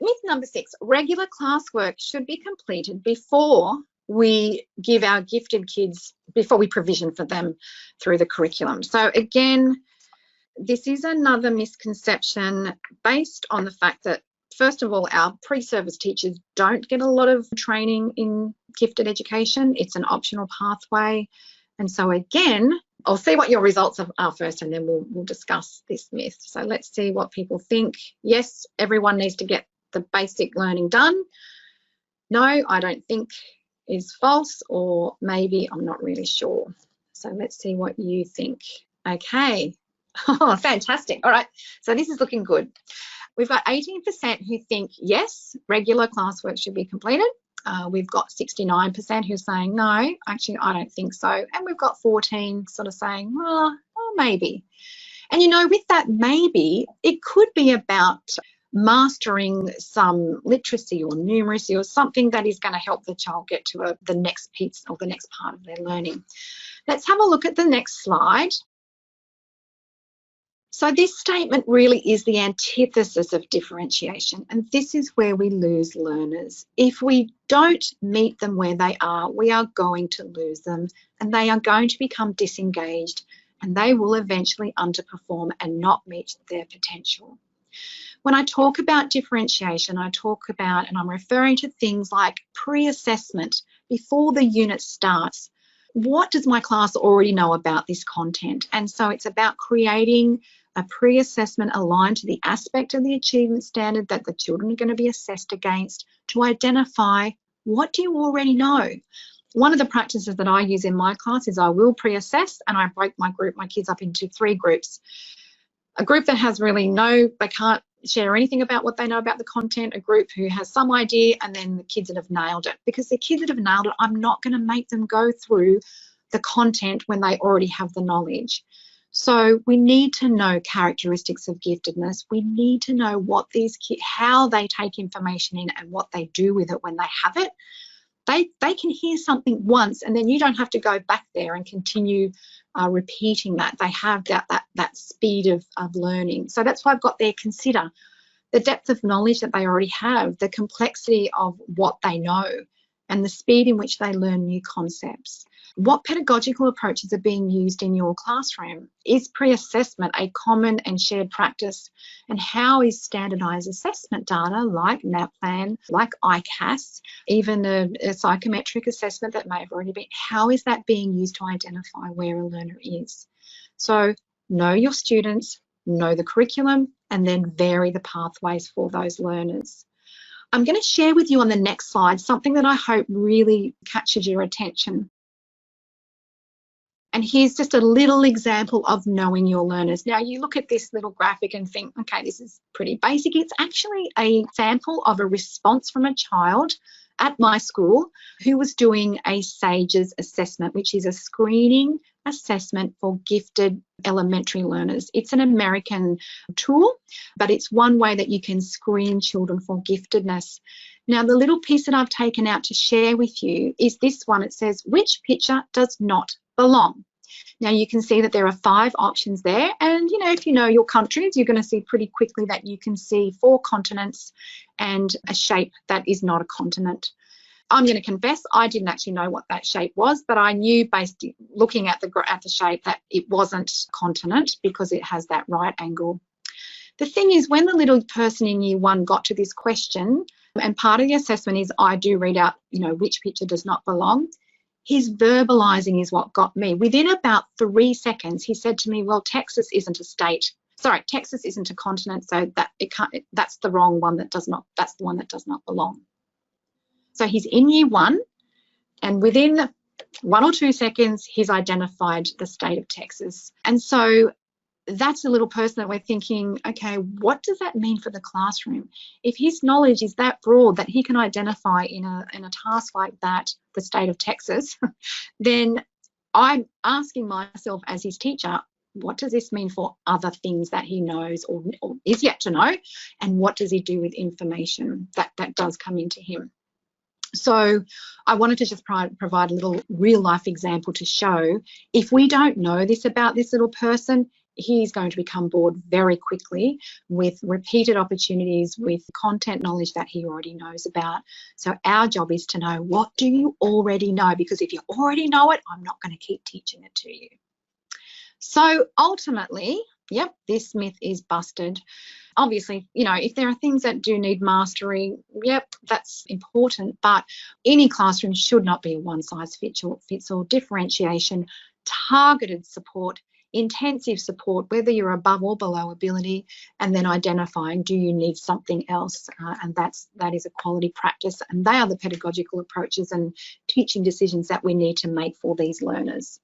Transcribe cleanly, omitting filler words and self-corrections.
myth number 6, regular classwork should be completed before we give our gifted kids, before we provision for them through the curriculum. So again, this is another misconception based on the fact that, first of all, our pre-service teachers don't get a lot of training in gifted education. It's an optional pathway. And so again, I'll see what your results are first, and then we'll discuss this myth. So let's see what people think. Yes, everyone needs to get the basic learning done. No, I don't think is false, or maybe I'm not really sure. So let's see what you think. Okay. Oh, fantastic. All right. So this is looking good. We've got 18% who think, yes, regular classwork should be completed. We've got 69% who are saying, no, actually, I don't think so. And we've got 14 sort of saying, well, maybe. And, you know, with that maybe, it could be about mastering some literacy or numeracy or something that is going to help the child get to the next piece or the next part of their learning. Let's have a look at the next slide. So this statement really is the antithesis of differentiation, and this is where we lose learners. If we don't meet them where they are, we are going to lose them, and they are going to become disengaged, and they will eventually underperform and not meet their potential. When I talk about differentiation, I talk about, and I'm referring to things like pre-assessment before the unit starts. What does my class already know about this content? And so it's about creating a pre-assessment aligned to the aspect of the achievement standard that the children are going to be assessed against, to identify what do you already know. One of the practices that I use in my class is I will pre-assess, and I break my kids up into 3 groups. A group that has really they can't share anything about what they know about the content, a group who has some idea, and then the kids that have nailed it. Because the kids that have nailed it, I'm not going to make them go through the content when they already have the knowledge. So we need to know characteristics of giftedness. We need to know what these kids, how they take information in and what they do with it when they have it. They can hear something once, and then you don't have to go back there and continue repeating that. They have that speed of learning. So that's why I've got there, consider the depth of knowledge that they already have, the complexity of what they know, and the speed in which they learn new concepts. What pedagogical approaches are being used in your classroom? Is pre-assessment a common and shared practice? And how is standardised assessment data like NAPLAN, like ICAS, even a psychometric assessment that may have already been, how is that being used to identify where a learner is? So know your students, know the curriculum, and then vary the pathways for those learners. I'm going to share with you on the next slide something that I hope really captured your attention. And here's just a little example of knowing your learners. Now, you look at this little graphic and think, okay, this is pretty basic. It's actually a sample of a response from a child at my school who was doing a SAGES assessment, which is a screening assessment for gifted elementary learners. It's an American tool, but it's one way that you can screen children for giftedness. Now, the little piece that I've taken out to share with you is this one. It says, which picture does not belong? Now, you can see that there are 5 options there, and you know, if you know your countries, you're going to see pretty quickly that you can see 4 continents and a shape that is not a continent. I'm going to confess, I didn't actually know what that shape was, but I knew based looking at the shape that it wasn't continent because it has that right angle. The thing is, when the little person in year 1 got to this question, and part of the assessment is I do read out, you know, which picture does not belong. His verbalising is what got me. Within about 3 seconds, he said to me, well, Texas isn't a state. Sorry, Texas isn't a continent, so that's the wrong one that does not, that's the one that does not belong. So he's in year 1, and within 1 or 2 seconds, he's identified the state of Texas. And so that's a little person that we're thinking, okay, what does that mean for the classroom? If his knowledge is that broad that he can identify in a task like that, the state of Texas, then I'm asking myself as his teacher, what does this mean for other things that he knows or is yet to know? And what does he do with information that does come into him? So I wanted to just provide a little real life example to show if we don't know this about this little person, he's going to become bored very quickly with repeated opportunities, with content knowledge that he already knows about. So our job is to know, what do you already know? Because if you already know it, I'm not going to keep teaching it to you. So ultimately, yep, this myth is busted. Obviously, you know, if there are things that do need mastery, yep, that's important, but any classroom should not be a one-size-fits-all. Differentiation, targeted support, intensive support, whether you're above or below ability, and then identifying, do you need something else? And that is a quality practice, and they are the pedagogical approaches and teaching decisions that we need to make for these learners.